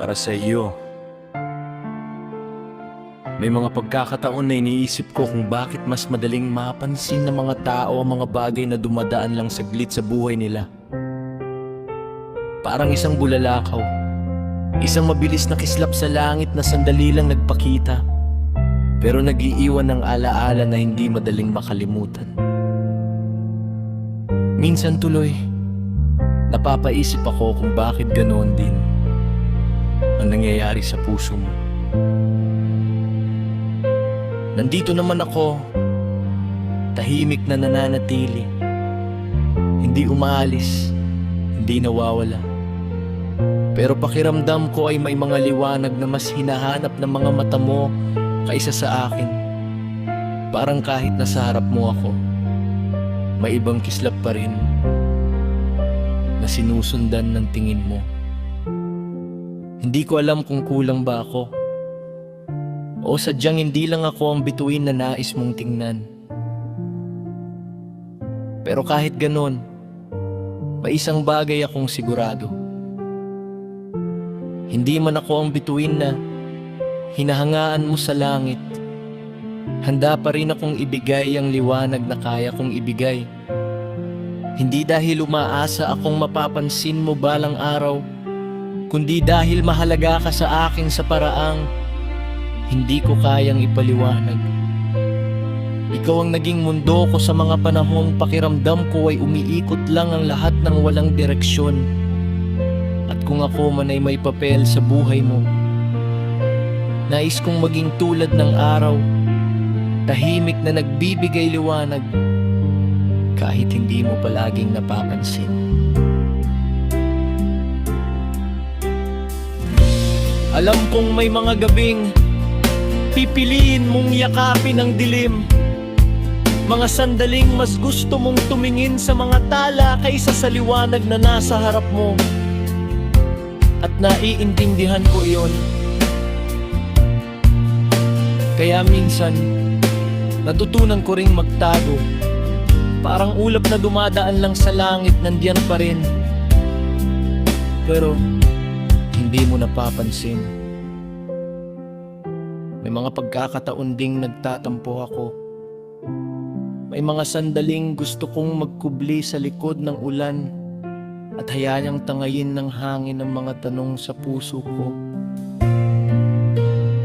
para sa iyo. May mga pagkakataon na iniisip ko kung bakit mas madaling mapansin ng mga tao ang mga bagay na dumadaan lang saglit sa buhay nila. Parang isang bulalakaw, isang mabilis na kislap sa langit na sandali lang nagpakita, pero nag-iiwan ng alaala na hindi madaling makalimutan. Minsan tuloy, napapaisip ako kung bakit ganoon din ang nangyayari sa puso mo. Nandito naman ako, tahimik na nananatili, hindi umaalis, hindi nawawala. Pero pakiramdam ko ay may mga liwanag na mas hinahanap ng mga mata mo kaysa sa akin. Parang kahit nasa harap mo ako, may ibang kislap pa rin na sinusundan ng tingin mo. Hindi ko alam kung kulang ba ako o sadyang hindi lang ako ang bituin na nais mong tingnan. Pero kahit ganon, may isang bagay akong sigurado. Hindi man ako ang bituin na hinahangaan mo sa langit, handa pa rin akong ibigay ang liwanag na kaya kong ibigay. Hindi dahil umaasa akong mapapansin mo balang araw, kundi dahil mahalaga ka sa akin sa paraang hindi ko kayang ipaliwanag. Ikaw ang naging mundo ko sa mga panahong pakiramdam ko ay umiikot lang ang lahat ng walang direksyon. At kung ako man ay may papel sa buhay mo, nais kong maging tulad ng araw, tahimik na nagbibigay liwanag kahit hindi mo palaging napapansin. Alam kong may mga gabing pipiliin mong yakapin ang dilim, mga sandaling mas gusto mong tumingin sa mga tala kaysa sa liwanag na nasa harap mo. At naiintindihan ko iyon. Kaya minsan, natutunan ko ring magtago. Parang ulap na dumadaan lang sa langit, nandiyan pa rin. Pero, hindi mo napapansin. May mga pagkakataon ding nagtatampo ako. May mga sandaling gusto kong magkubli sa likod ng ulan at hayayang tangayin ng hangin ng mga tanong sa puso ko.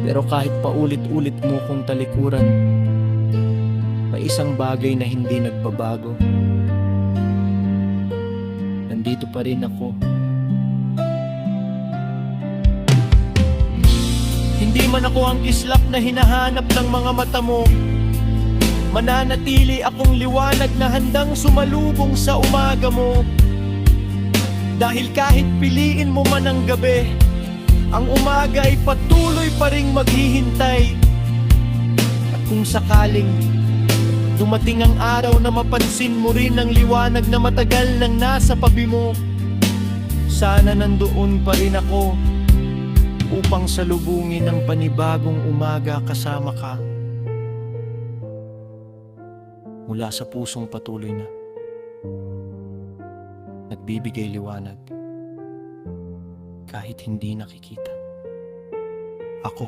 Pero kahit paulit-ulit mo kong talikuran, may isang bagay na hindi nagbabago. Nandito pa rin ako. Hindi man ako ang kislap na hinahanap ng mga mata mo, mananatili akong liwanag na handang sumalubong sa umaga mo. Dahil kahit piliin mo man ang gabi, ang umaga ay patuloy pa ring maghihintay. At kung sakaling dumating ang araw na mapansin mo rin ang liwanag na matagal nang nasa pabi mo, sana nandoon pa rin ako upang salubungin ang panibagong umaga kasama ka. Mula sa pusong patuloy na nagbibigay liwanag kahit hindi nakikita. Ako.